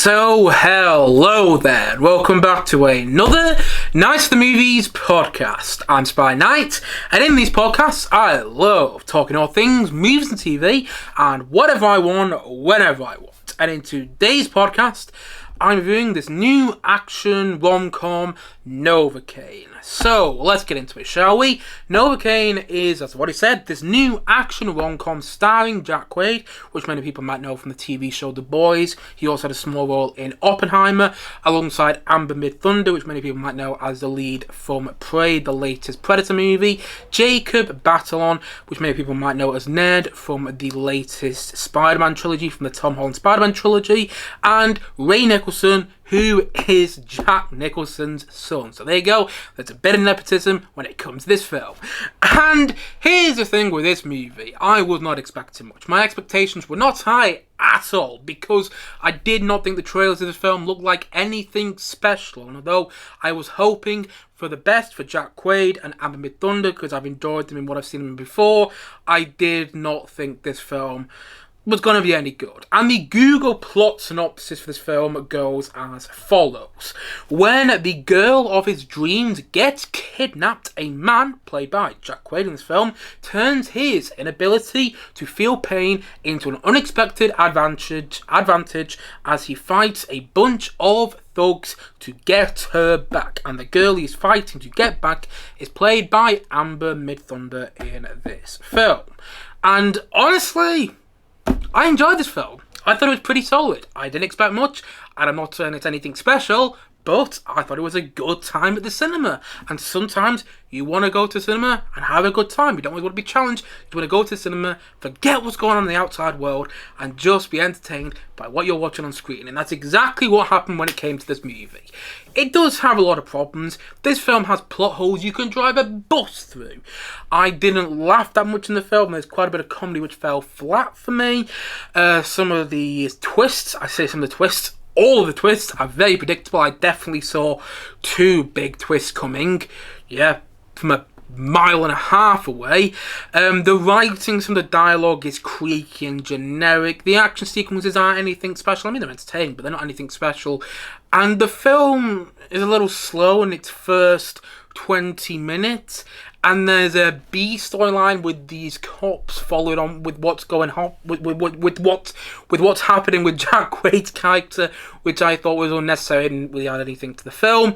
So, hello there, and welcome back to another Night of the Movies podcast. I'm Spy Knight, and in these podcasts, I love talking all things movies and TV, and whatever I want, whenever I want. And in today's podcast, I'm reviewing this new action rom-com, Novocaine. So, let's get into it, shall we? Novocaine is, as what he said, this new action rom-com starring Jack Quaid, which many people might know from the TV show The Boys. He also had a small role in Oppenheimer, alongside Amber Mid-Thunder, which many people might know as the lead from Prey, the latest Predator movie. Jacob Batalon, which many people might know as Ned from the latest Spider-Man trilogy, from the Tom Holland Spider-Man trilogy. And Ray Nicholson, who is Jack Nicholson's son. So there you go, there's a bit of nepotism when it comes to this film. And here's the thing with this movie, I was not expecting much. My expectations were not high at all, because I did not think the trailers of this film looked like anything special. And although I was hoping for the best for Jack Quaid and Amber Mid-Thunder, because I've enjoyed them in what I've seen them before, I did not think this film was going to be any good. And the Google plot synopsis for this film goes as follows. When the girl of his dreams gets kidnapped, a man, played by Jack Quaid in this film, turns his inability to feel pain into an unexpected advantage as he fights a bunch of thugs to get her back. And the girl he's fighting to get back is played by Amber Mid-Thunder in this film. And honestly, I enjoyed this film. I thought it was pretty solid. I didn't expect much, and I'm not saying it's anything special, but I thought it was a good time at the cinema. And sometimes you want to go to the cinema and have a good time. You don't always want to be challenged. You want to go to the cinema, forget what's going on in the outside world, and just be entertained by what you're watching on screen. And that's exactly what happened when it came to this movie. It does have a lot of problems. This film has plot holes you can drive a bus through. I didn't laugh that much in the film. There's quite a bit of comedy which fell flat for me. Some of the twists, all of the twists are very predictable. I definitely saw two big twists coming. Yeah, from a mile and a half away. The writing, some of the dialogue is creaky and generic. The action sequences aren't anything special. I mean, they're entertaining, but they're not anything special. And the film is a little slow in its first 20 minutes. And there's a B storyline with these cops followed on with what's going on with what's happening with Jack Quaid's character, which I thought was unnecessary and didn't really add anything to the film.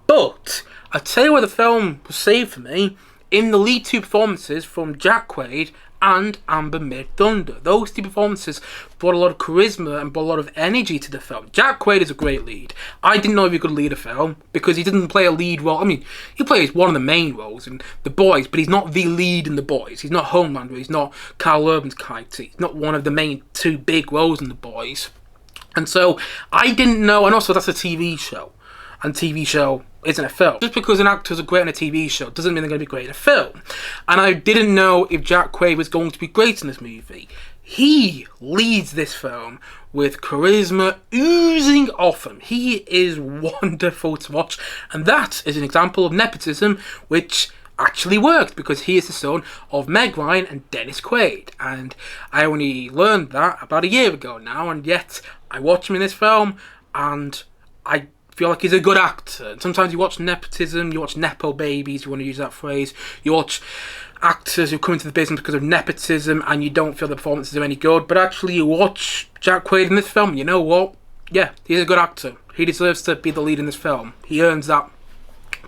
But I tell you where the film was saved for me, in the lead two performances from Jack Quaid and Amber Mid-Thunder. Those two performances brought a lot of charisma and brought a lot of energy to the film. Jack Quaid is a great lead. I didn't know if he could lead a film because he didn't play a lead role. I mean, he plays one of the main roles in The Boys, but he's not the lead in The Boys. He's not Homelander. He's not Carl Urban's character. He's not one of the main two big roles in The Boys. And so I didn't know, and also that's a TV show. And TV show isn't a film. Just because an actors are great on a TV show doesn't mean they're going to be great in a film. And I didn't know if Jack Quaid was going to be great in this movie. He leads this film with charisma oozing off him. He is wonderful to watch. And that is an example of nepotism, which actually worked, because he is the son of Meg Ryan and Dennis Quaid. And I only learned that about a year ago now, and yet I watch him in this film, and I feel like he's a good actor. And sometimes you watch nepotism, you watch nepo babies, you want to use that phrase, you watch actors who come into the business because of nepotism and you don't feel the performances are any good, but actually you watch Jack Quaid in this film, you know what? Yeah, he's a good actor. He deserves to be the lead in this film. He earns that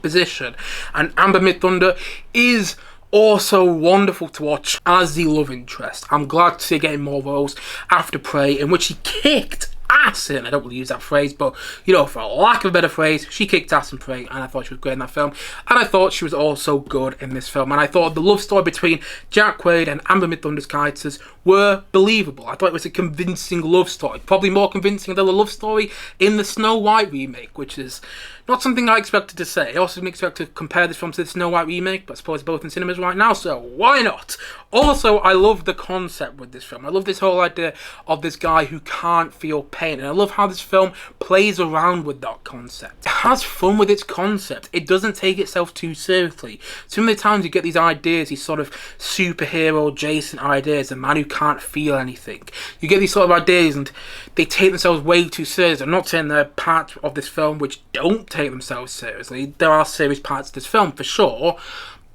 position. And Amber Mid-Thunder is also wonderful to watch as the love interest. I'm glad to see her getting more roles after Prey, in which she kicked ass in. I don't really use that phrase, but you know, for lack of a better phrase, she kicked ass in Prey, and I thought she was great in that film. And I thought she was also good in this film. And I thought the love story between Jack Quaid and Amber Mid-Thunder's characters were believable. I thought it was a convincing love story, probably more convincing than the love story in the Snow White remake, which is Not something I expected to say. I also didn't expect to compare this film to the Snow White remake, but I suppose both in cinemas right now, so why not? Also, I love the concept with this film. I love this whole idea of this guy who can't feel pain, and I love how this film plays around with that concept. It has fun with its concept. It doesn't take itself too seriously. So many times you get these ideas, these sort of superhero adjacent ideas, a man who can't feel anything. You get these sort of ideas and they take themselves way too seriously. I'm not saying there are parts of this film which don't take themselves seriously. There are serious parts of this film for sure,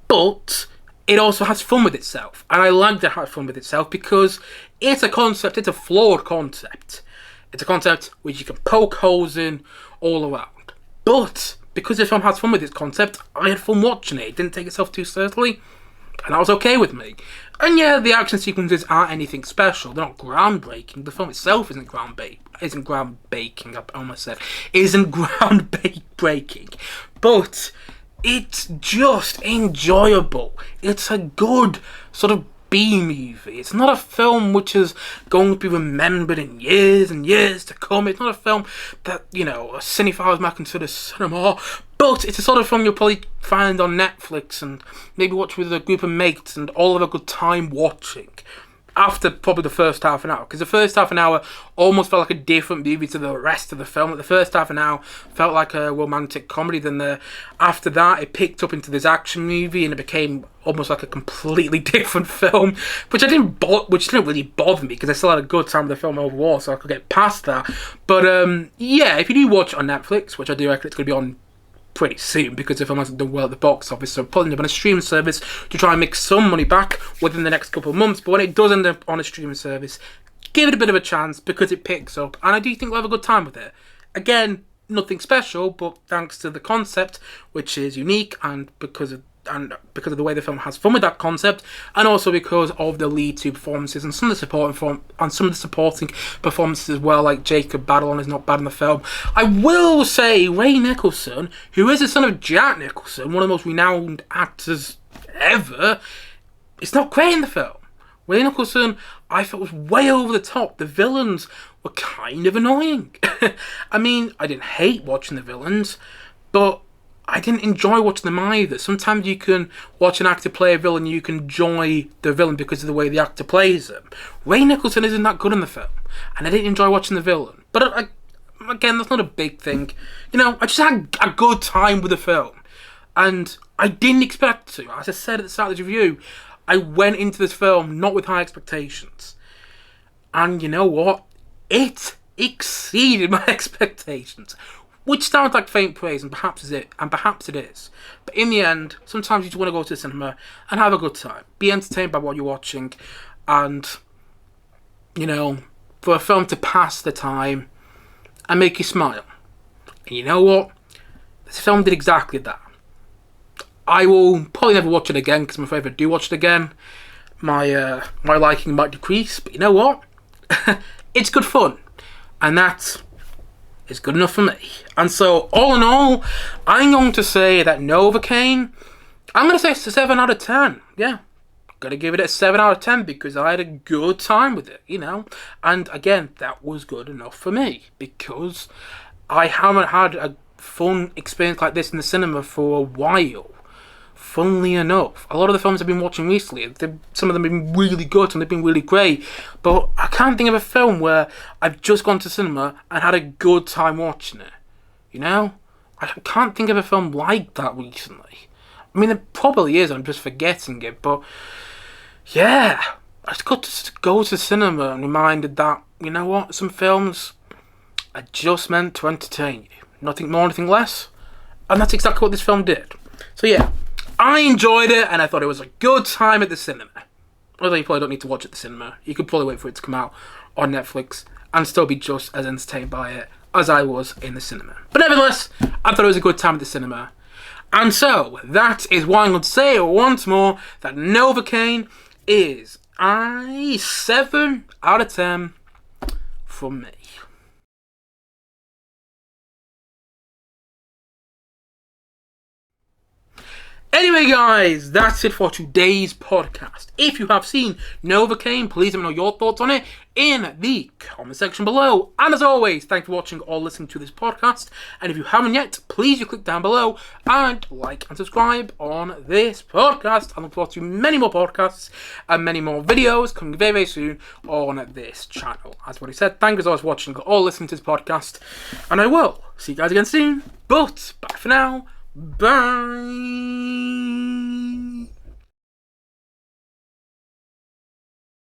but it also has fun with itself. And I like to have fun with itself because it's a concept, it's a flawed concept. It's a concept which you can poke holes in all around. But because the film has fun with its concept, I had fun watching it. It didn't take itself too seriously, and that was okay with me. And yeah, the action sequences aren't anything special. They're not groundbreaking. The film itself isn't groundbreaking. I almost said isn't groundbreaking, but it's just enjoyable. It's a good sort of B movie. It's not a film which is going to be remembered in years and years to come. It's not a film that, you know, a cinephiles might consider cinema, but it's a sort of film you'll probably find on Netflix and maybe watch with a group of mates and all have a good time watching after probably the first half an hour, because the first half an hour almost felt like a different movie to the rest of the film. Like the first half an hour felt like a romantic comedy, then after that it picked up into this action movie and it became almost like a completely different film, which didn't really bother me because I still had a good time with the film overall, so I could get past that. But yeah, if you do watch it on Netflix, which I do reckon it's going to be on pretty soon because the film hasn't done well at the box office, so putting it on a streaming service to try and make some money back within the next couple of months. But when it does end up on a streaming service, give it a bit of a chance because it picks up, and I do think we'll have a good time with it. Again, nothing special, but thanks to the concept, which is unique, and because of the way the film has fun with that concept, and also because of the lead two performances and some of the supporting performances as well, like Jacob Batalon is not bad in the film. I will say Ray Nicholson, who is the son of Jack Nicholson, one of the most renowned actors ever, is not great in the film. Ray Nicholson, I thought, was way over the top. The villains were kind of annoying. I mean, I didn't hate watching the villains, but I didn't enjoy watching them either. Sometimes you can watch an actor play a villain, you can enjoy the villain because of the way the actor plays them. Ray Nicholson isn't that good in the film, and I didn't enjoy watching the villain. But again, that's not a big thing. You know, I just had a good time with the film, and I didn't expect to. As I said at the start of the review, I went into this film not with high expectations. And you know what? It exceeded my expectations. Which sounds like faint praise, and perhaps it is. But in the end, sometimes you just want to go to the cinema and have a good time. Be entertained by what you're watching, and, you know, for a film to pass the time and make you smile. And you know what? This film did exactly that. I will probably never watch it again, because I'm afraid if I do watch it again, my liking might decrease. But you know what? It's good fun. And that is good enough for me. And so, all in all, I'm going to say that Novocaine, I'm going to say it's a 7 out of 10. Yeah. Gotta give it a 7 out of 10 because I had a good time with it, you know. And again, that was good enough for me because I haven't had a fun experience like this in the cinema for a while. Funnily enough, a lot of the films I've been watching recently, some of them have been really good and they've been really great, but I can't think of a film where I've just gone to cinema and had a good time watching it. You know? I can't think of a film like that recently. I mean, there probably is, I'm just forgetting it, but yeah, I just got to go to the cinema and reminded that, you know what, some films are just meant to entertain you. Nothing more, nothing less. And that's exactly what this film did. So yeah, I enjoyed it, and I thought it was a good time at the cinema. Although you probably don't need to watch it at the cinema. You could probably wait for it to come out on Netflix and still be just as entertained by it as I was in the cinema. But nevertheless, I thought it was a good time at the cinema. And so, that is why I'm going to say once more that Novocaine is a 7 out of 10 from me. Anyway, guys, that's it for today's podcast. If you have seen Novocaine, please let me know your thoughts on it in the comment section below. And as always, thanks for watching or listening to this podcast. And if you haven't yet, please do click down below and like and subscribe on this podcast. I look forward to many more podcasts and many more videos coming very, very soon on this channel. As what I said, thank you as always for watching or listening to this podcast. And I will see you guys again soon. But bye for now. Bye.